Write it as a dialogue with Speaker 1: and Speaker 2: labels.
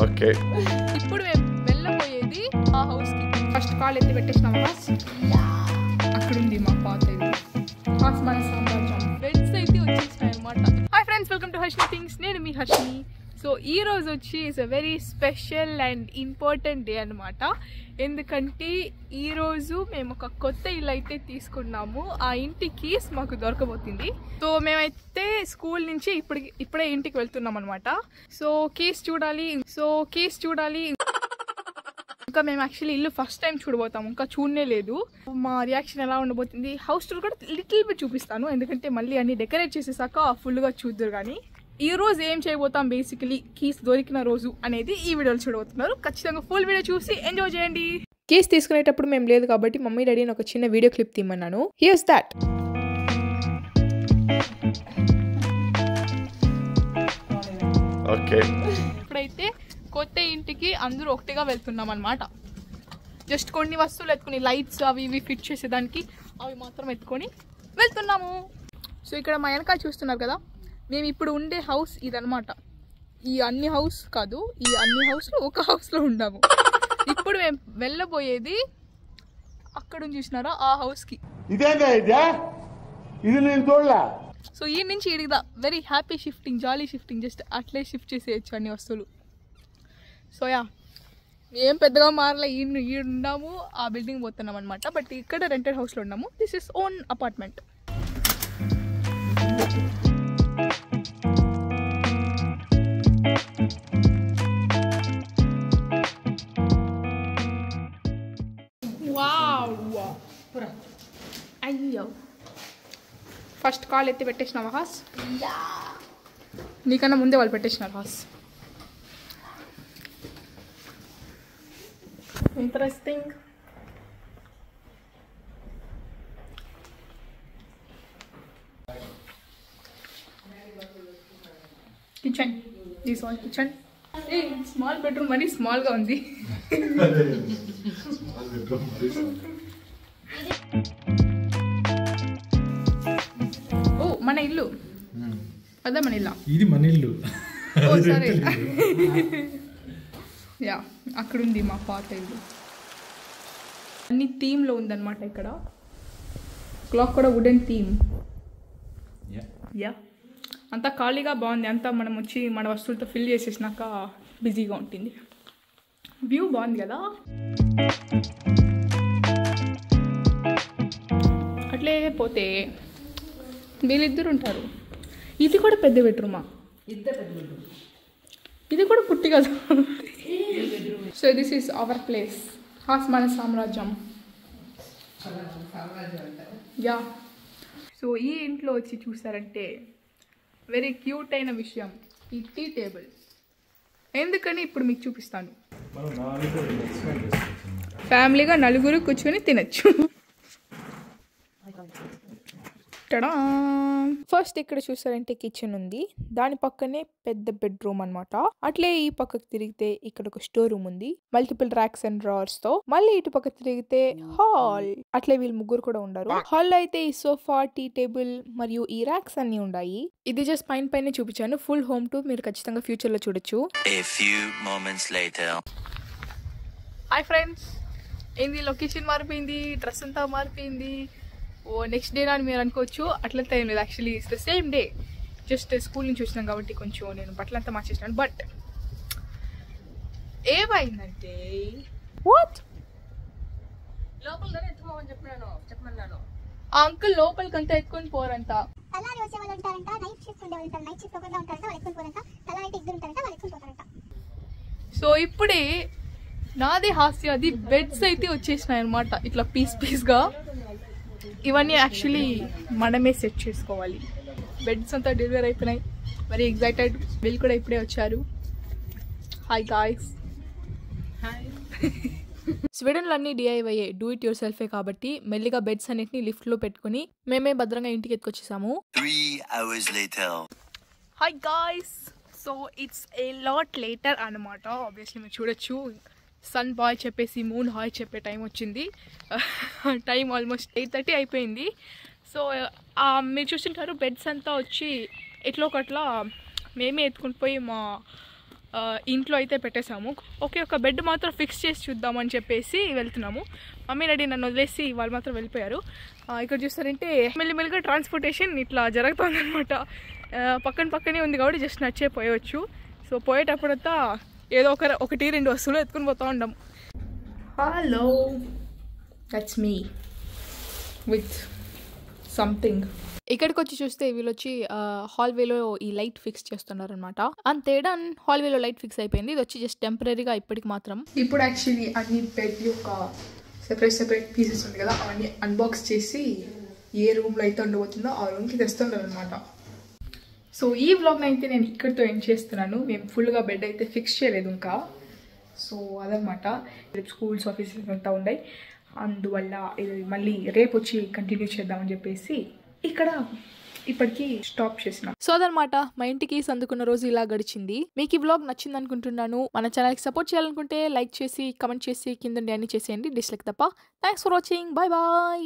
Speaker 1: Okay
Speaker 2: ఇప్పుడు మేము వెళ్ళబోయేది ఆ హౌస్ కి. ఫస్ట్ కాల్ ఎత్తి పెట్టేసినాం బాస్. అక్కడ ఉంది మా పాత ఇల్లు. మన సామ్రాజ్యం బెడ్స్ అయితే వచ్చేసినాయి అనమాట. Hi friends, welcome to Harshini things. నేను మీ హర్షిని. సో ఈ రోజు వచ్చి it's a very special and important day అనమాట. ఎందుకంటే ఈరోజు మేము ఒక కొత్త ఇల్లు అయితే తీసుకున్నాము. ఆ ఇంటి కీస్ మాకు దొరకబోతుంది. సో మేమైతే స్కూల్ నుంచి ఇప్పుడే ఇంటికి వెళ్తున్నాం అనమాట. సో కీస్ చూడాలి. ఇంకా మేము యాక్చువల్లీ ఇల్లు ఫస్ట్ టైం చూడబోతాము, ఇంకా చూడనే లేదు. మా రియాక్షన్ ఎలా ఉండబోతుంది, హౌస్ టూర్ కూడా లిటిల్ బిట్ చూపిస్తాను. ఎందుకంటే మళ్ళీ అన్ని డెకరేట్ చేసేసాక ఫుల్గా చూద్దరు. కానీ ఈ రోజు ఏం చేయబోతాం, బేసికలీ కీస్ దొరికిన రోజు అనేది ఈ వీడియోలో చూడబోతున్నారు. ఖచ్చితంగా ఫుల్ వీడియో చూసి ఎంజాయ్ చేయండి. కీస్ తీసుకునేటప్పుడు మేము లేదు కాబట్టి మమ్మీ డాడీని ఒక చిన్న వీడియో క్లిప్ తీయమన్నాను. Here's that.
Speaker 1: ఓకే
Speaker 2: ఇప్పుడైతే కొత్త ఇంటికి అందరూ ఒకటిగా వెళ్తున్నాం అనమాట. జస్ట్ కొన్ని వస్తువులు ఎత్తుకుని, లైట్స్ అవి ఇవి ఫిట్ చేసేదానికి అవి మాత్రం ఎత్తుకొని వెళ్తున్నాము. సో ఇక్కడ మా వెనకాల చూస్తున్నారు కదా, మేము ఇప్పుడు ఉండే హౌస్ ఇదనమాట. ఈ అన్ని హౌస్ కాదు, ఈ అన్ని హౌస్లో ఒక హౌస్లో ఉన్నాము. ఇప్పుడు మేము వెళ్ళబోయేది అక్కడ చూసినారా ఆ హౌస్కి. సో ఈ నుంచి ఇడిదా వెరీ హ్యాపీ షిఫ్టింగ్, జాలీ షిఫ్టింగ్. జస్ట్ అట్లే షిఫ్ట్ చేసేయచ్చు అన్ని వస్తువులు. సో యా, ఏం పెద్దగా మారలే. ఉన్నాము, ఆ బిల్డింగ్ పోతున్నాం అనమాట. బట్ ఇక్కడ రెంటెడ్ హౌస్లో ఉన్నాము. This is own apartment. అయ్యో, ఫస్ట్ కాల్ ఎత్తి పెట్టేసినావా హాస్? నీకన్నా ముందే వాళ్ళు పెట్టేసినారు హాస్. Interesting. Kitchen, this one kitchen. A small bedroom, మరీ స్మాల్గా ఉంది. ఓ మన ఇల్లు అదే, మన ఇల్లు
Speaker 3: ఇది, మన ఇల్లు.
Speaker 2: ఓ సరే. యా, అక్కడ ఉంది మా పాత ఇల్లు. అన్ని థీమ్లో ఉందన్నమాట. ఇక్కడ క్లాక్ కూడా వుడెన్ థీమ్. యా, అంతా ఖాళీగా బాగుంది. అంతా మనం వచ్చి మన వస్తువులతో ఫిల్ చేసేసినాక బిజీగా ఉంటుంది. వ్యూ బాగుంది కదా. అట్లే పోతే వీళ్ళిద్దరు ఉంటారు. ఇది కూడా పెద్ద బెడ్రూమా? ఇది కూడా పుట్టి కదా. So this is our place, మన సామ్రాజ్యం. యా, సో ఈ ఇంట్లో వచ్చి చూసారంటే వెరీ క్యూట్ అయిన విషయం ఈ టీ టేబుల్. ఎందుకని ఇప్పుడు మీకు చూపిస్తాను. ఫ్యామిలీగా నలుగురు కూర్చొని తినచ్చు. ఫస్ట్ ఇక్కడ చూసారంటే కిచెన్ ఉంది, దాని పక్కనే పెద్ద బెడ్రూమ్ అనమాట. అట్లే ఈ పక్కకు తిరిగితే ఇక్కడ ఒక స్టోర్ రూమ్ ఉంది, మల్టిపుల్ ర్యాక్స్ అండ్ డ్రావర్స్ తో. మళ్ళీ ఇటు పక్క తిరిగితే హాల్. అట్లే వీళ్ళు ముగ్గురు కూడా ఉన్నారు. హాల్ అయితే ఈ సోఫా, టీ టేబుల్ మరియు ఈ ర్యాక్స్ అన్ని ఉన్నాయి. ఇది జస్ట్ పైన చూపించాను. ఫుల్ హోమ్ టూర్ మీరు ఖచ్చితంగా ఫ్యూచర్ లో చూడొచ్చు. హాయ్ ఫ్రెండ్స్, ఏంది లొకేషన్ మారిపోయింది, డ్రెస్ అంతా మారిపోయింది. ఓ నెక్స్ట్ డే అని మీరు అనుకోవచ్చు. అట్లంతా ఏం లేదు, actually it's the same day. Just school నుంచి వచ్చినాం కాబట్టి కొంచెం నేను బట్టలంతా మార్చేసినాను. బట్ ఏమైందంటే, వాట్, లోపలికి ఎత్తుకోమని చెప్పమన్నాను. ఆ అంకుల్ లోపలికంతా ఎత్తుకొని పోరంట. సో ఇప్పుడే నాదే హాస్య, అది బెడ్స్ అయితే వచ్చేసినాయి అనమాట. ఇట్లా పీస్గా. ఇవన్నీ యాక్చువల్లీ మనమే సెట్ చేసుకోవాలి. బెడ్స్ అంతా డెలివరీ అయిపోయినాయి. Very excited. వీళ్ళు కూడా ఇప్పుడే వచ్చారు. Hi guys. హాయ్. స్వీడన్లో అన్ని డిఐవై, డూ ఇట్ యువర్ సెల్ఫే కాబట్టి మెల్లిగా బెడ్స్ అన్నిటిని లిఫ్ట్లో పెట్టుకుని మేమే భద్రంగా ఇంటికి ఎత్తుకొచ్చేసాము. 3 hours later. Hi guys. So it's a lot later అనమాట. ఆబ్వియస్లీ మీరు చూడొచ్చు, సన్ బాయ్ చెప్పేసి మూన్ హాయ్ చెప్పే టైం వచ్చింది. టైం ఆల్మోస్ట్ 8:30 అయిపోయింది. సో మీరు చూస్తుంటారు బెడ్స్ అంతా వచ్చి ఎట్లా ఒకట్లా మేమే ఎత్తుకుని పోయి మా ఇంట్లో అయితే పెట్టేసాము. ఓకే, ఒక బెడ్ మాత్రం ఫిక్స్ చేసి చూద్దామని చెప్పేసి వెళ్తున్నాము. మమ్మీ డాడీ నన్ను వదిలేసి వాళ్ళు మాత్రం వెళ్ళిపోయారు. ఇక్కడ చూస్తారంటే మెల్లిమెల్లిగా ట్రాన్స్పోర్టేషన్ ఇట్లా జరుగుతుందనమాట. పక్కనే ఉంది కాబట్టి జస్ట్ నడిచే పోయవచ్చు. సో పోయేటప్పుడంతా ఏదో ఒకటి రెండు వస్తువులు ఎత్తుకుని పోతూ ఉంటాము. Hello, that's me with something. ఇక్కడికి వచ్చి చూస్తే వీళ్ళు వచ్చి హాల్వేలో ఈ లైట్ ఫిక్స్ చేస్తున్నారనమాట. అంతే డన్, హాల్వేలో లైట్ ఫిక్స్ అయిపోయింది. ఇది వచ్చి జస్ట్ టెంపరీగా ఇప్పటికి మాత్రం. ఇప్పుడు యాక్చువల్లీ అన్ని బెడ్ యొక్క సెపరేట్ పీసెస్ ఉంది కదా, అవన్నీ అన్బాక్స్ చేసి ఏ రూమ్లో అయితే ఉండబోతుందో ఆ రూమ్కి తెస్తున్నారు అనమాట. సో ఈ వ్లాగ్ని అయితే నేను ఇక్కడితో ఎండ్ చేస్తున్నాను. మేము ఫుల్గా బెడ్ అయితే ఫిక్స్ చేయలేదు ఇంకా. సో అదనమాట, రేపు స్కూల్స్ ఆఫీసెస్ అంతా ఉన్నాయి. అందువల్ల ఇది మళ్ళీ రేపు వచ్చి కంటిన్యూ చేద్దామని చెప్పేసి ఇక్కడ ఇప్పటికీ స్టాప్ చేసిన. సో అదనమాట, మా ఇంటికి సందుకున్న రోజు ఇలా గడిచింది. మీకు ఈ వ్లాగ్ నచ్చింది అనుకుంటున్నాను. మన ఛానల్కి సపోర్ట్ చేయాలనుకుంటే లైక్ చేసి, కమెంట్ చేసి, కింద అన్ని చేసేయండి, డిస్లైక్ తప్ప. Thanks for watching, bye bye.